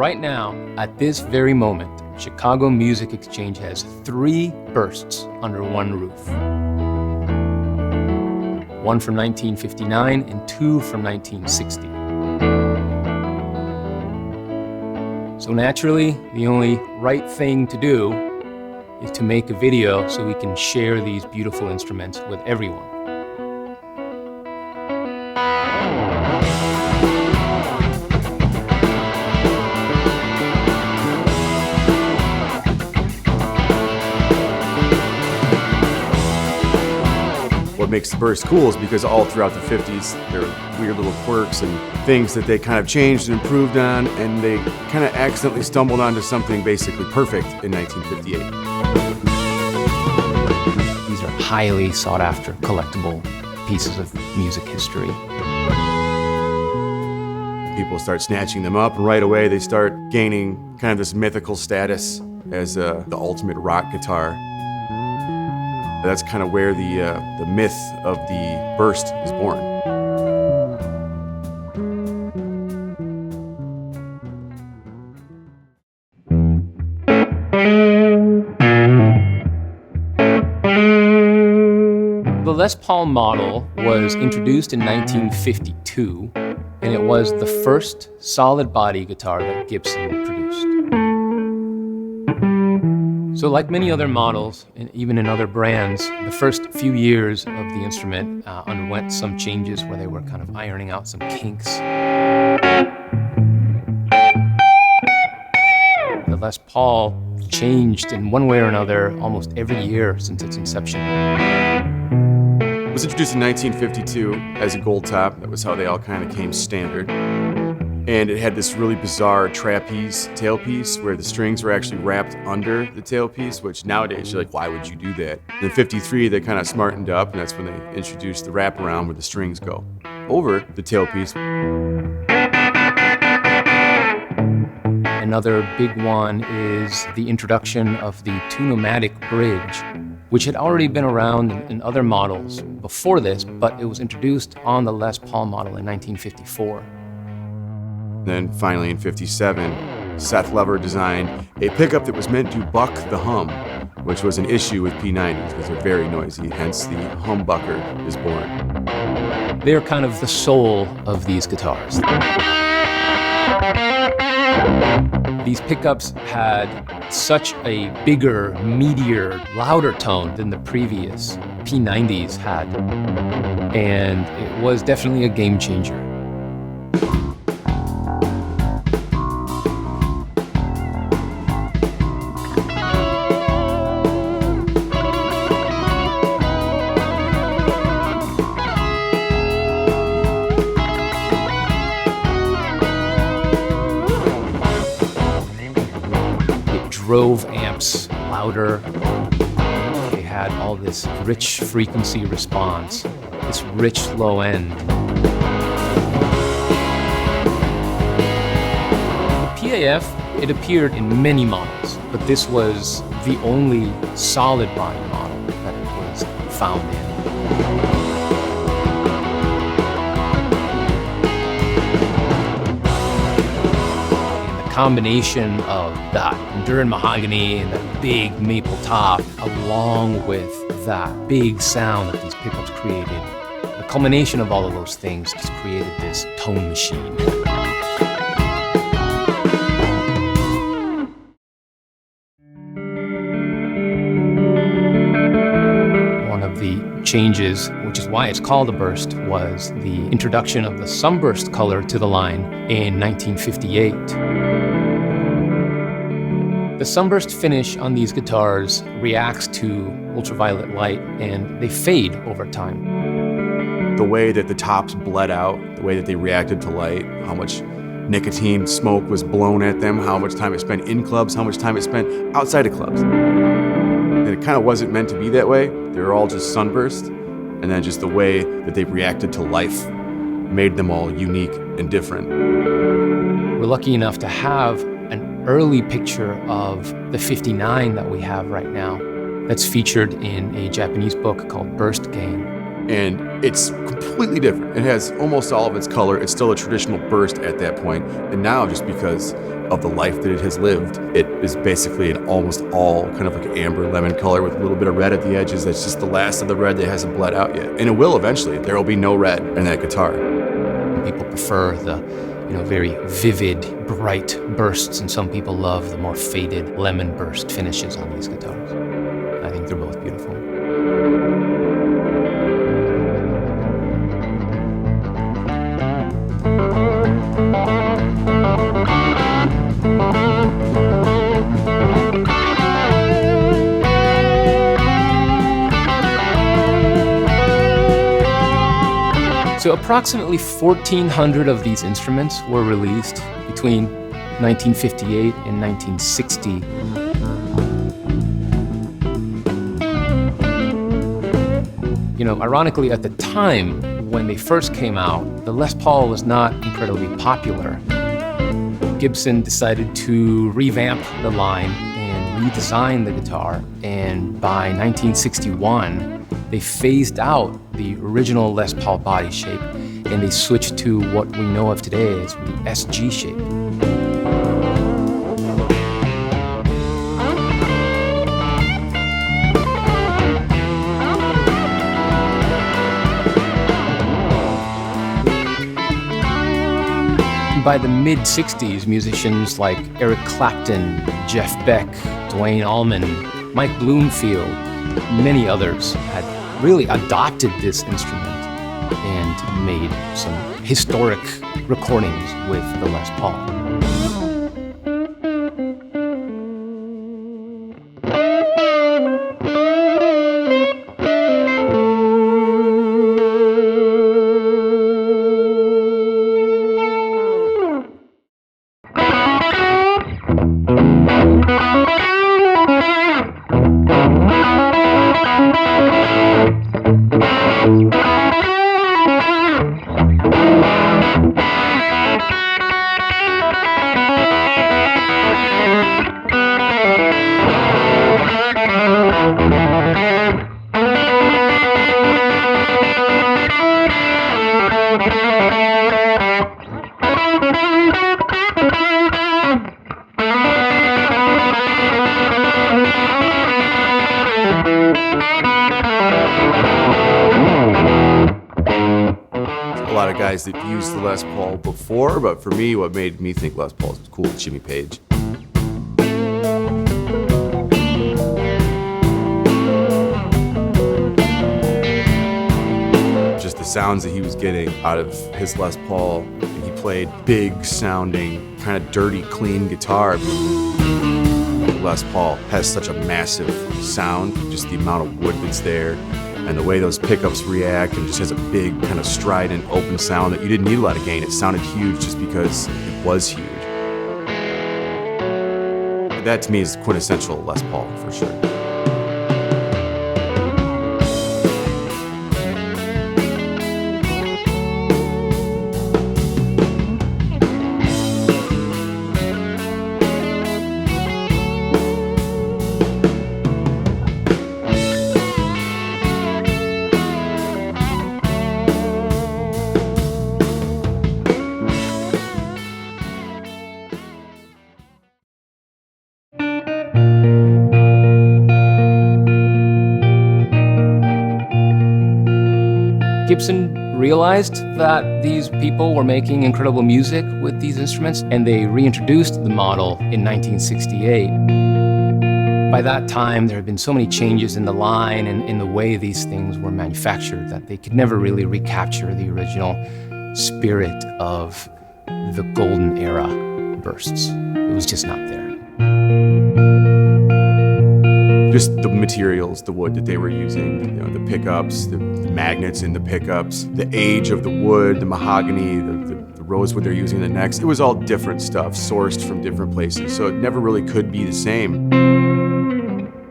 right now, at this very moment, Chicago Music Exchange has 3 bursts under one roof. One from 1959 and 2 from 1960. So naturally, the only right thing to do is to make a video so we can share these beautiful instruments with everyone. What makes the burst cool is because all throughout the 50s, there are weird little quirks and things that they kind of changed and improved on, and they kind of accidentally stumbled onto something basically perfect in 1958. These are highly sought after collectible pieces of music history. People start snatching them up, and right away they start gaining kind of this mythical status as the ultimate rock guitar. That's kind of where the myth of the burst is born. The Les Paul model was introduced in 1952, and it was the first solid body guitar that Gibson produced. So like many other models, and even in other brands, the first few years of the instrument underwent some changes where they were kind of ironing out some kinks. The Les Paul changed in one way or another almost every year since its inception. It was introduced in 1952 as a gold top. That was how they all kind of came standard. And it had this really bizarre trapeze tailpiece where the strings were actually wrapped under the tailpiece, which nowadays you're like, why would you do that? In 53, they kind of smartened up, and that's when they introduced the wraparound where the strings go over the tailpiece. Another big one is the introduction of the two-pneumatic bridge, which had already been around in other models before this, but it was introduced on the Les Paul model in 1954. Then finally in 57, Seth Lever designed a pickup that was meant to buck the hum, which was an issue with P90s because they're very noisy, hence the humbucker is born. They're kind of the soul of these guitars. These pickups had such a bigger, meatier, louder tone than the previous P90s had, and it was definitely a game changer. Drove amps louder. They had all this rich frequency response, this rich low end. The PAF, it appeared in many models, but this was the only solid body model that it was found in. Combination of that Honduran mahogany and that big maple top, along with that big sound that these pickups created, the culmination of all of those things just created this tone machine. One of the changes, which is why it's called a burst, was the introduction of the Sunburst color to the line in 1958. The Sunburst finish on these guitars reacts to ultraviolet light, and they fade over time. The way that the tops bled out, the way that they reacted to light, how much nicotine smoke was blown at them, how much time it spent in clubs, how much time it spent outside of clubs. And it kind of wasn't meant to be that way. They were all just Sunburst, and then just the way that they reacted to life made them all unique and different. We're lucky enough to have an early picture of the 59 that we have right now that's featured in a Japanese book called Burst Game. And It's completely different. It has almost all of its color. It's still a traditional burst at that point. And now, just because of the life that it has lived, it is basically an almost all kind of like amber lemon color with a little bit of red at the edges. That's just the last of the red that hasn't bled out yet. And it will eventually. There will be no red in that guitar. People prefer the very vivid, bright bursts, and some people love the more faded lemon burst finishes on these guitars. I think they're both beautiful. So approximately 1,400 of these instruments were released between 1958 and 1960. Ironically, at the time when they first came out, the Les Paul was not incredibly popular. Gibson decided to revamp the line and redesign the guitar, and by 1961, they phased out the original Les Paul body shape and they switched to what we know of today as the SG shape. By the mid-60s, musicians like Eric Clapton, Jeff Beck, Dwayne Allman, Mike Bloomfield, many others had really adopted this instrument and made some historic recordings with the Les Paul. Guys that used the Les Paul before, but for me, what made me think Les Paul was cool was Jimmy Page. Just the sounds that he was getting out of his Les Paul. He played big sounding, kind of dirty, clean guitar. Les Paul has such a massive sound, just the amount of wood that's there. And the way those pickups react, and just has a big kind of strident open sound that you didn't need a lot of gain. It sounded huge just because it was huge. That to me is quintessential Les Paul for sure. Gibson realized that these people were making incredible music with these instruments, and they reintroduced the model in 1968. By that time, there had been so many changes in the line and in the way these things were manufactured that they could never really recapture the original spirit of the golden era bursts. It was just not there. Just the materials, the wood that they were using, the pickups, the magnets in the pickups, the age of the wood, the mahogany, the rosewood they're using in the necks. It was all different stuff, sourced from different places, so it never really could be the same.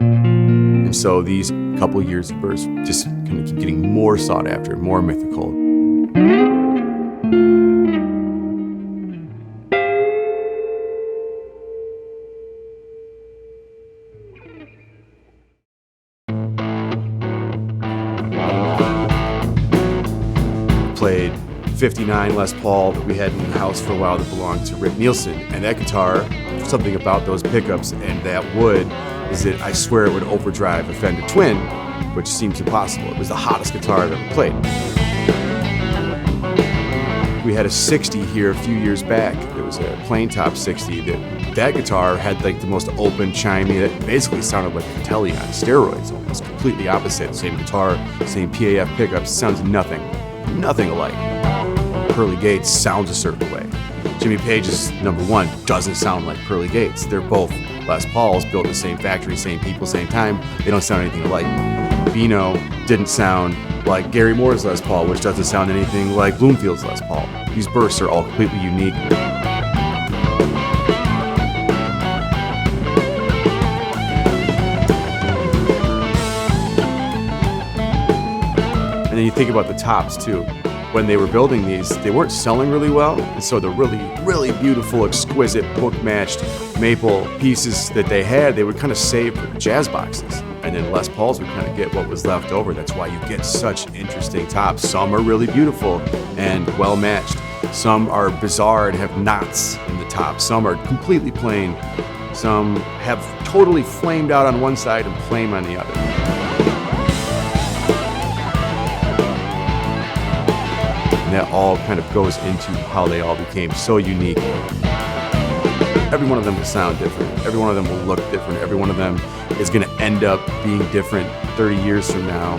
And so these couple years of bursts just kind of keep getting more sought after, more mythical. 59 Les Paul that we had in the house for a while that belonged to Rick Nielsen. And that guitar, something about those pickups and that wood is that I swear it would overdrive a Fender Twin, which seems impossible. It was the hottest guitar I've ever played. We had a 60 here a few years back. It was a plain top 60 that guitar had like the most open, chimey, that basically sounded like a Telly on steroids, almost completely opposite. Same guitar, same PAF pickups, sounds nothing alike. Pearly Gates sounds a certain way. Jimmy Page's number one doesn't sound like Pearly Gates. They're both Les Pauls, built in the same factory, same people, same time. They don't sound anything alike. Bino didn't sound like Gary Moore's Les Paul, which doesn't sound anything like Bloomfield's Les Paul. These bursts are all completely unique. And then you think about the tops too. When they were building these, they weren't selling really well, and so the really, really beautiful, exquisite, book-matched maple pieces that they had, they would kind of save for the jazz boxes. And then Les Pauls would kind of get what was left over. That's why you get such interesting tops. Some are really beautiful and well-matched. Some are bizarre and have knots in the top. Some are completely plain. Some have totally flamed out on one side and flame on the other. And that all kind of goes into how they all became so unique. Every one of them will sound different. Every one of them will look different. Every one of them is going to end up being different 30 years from now.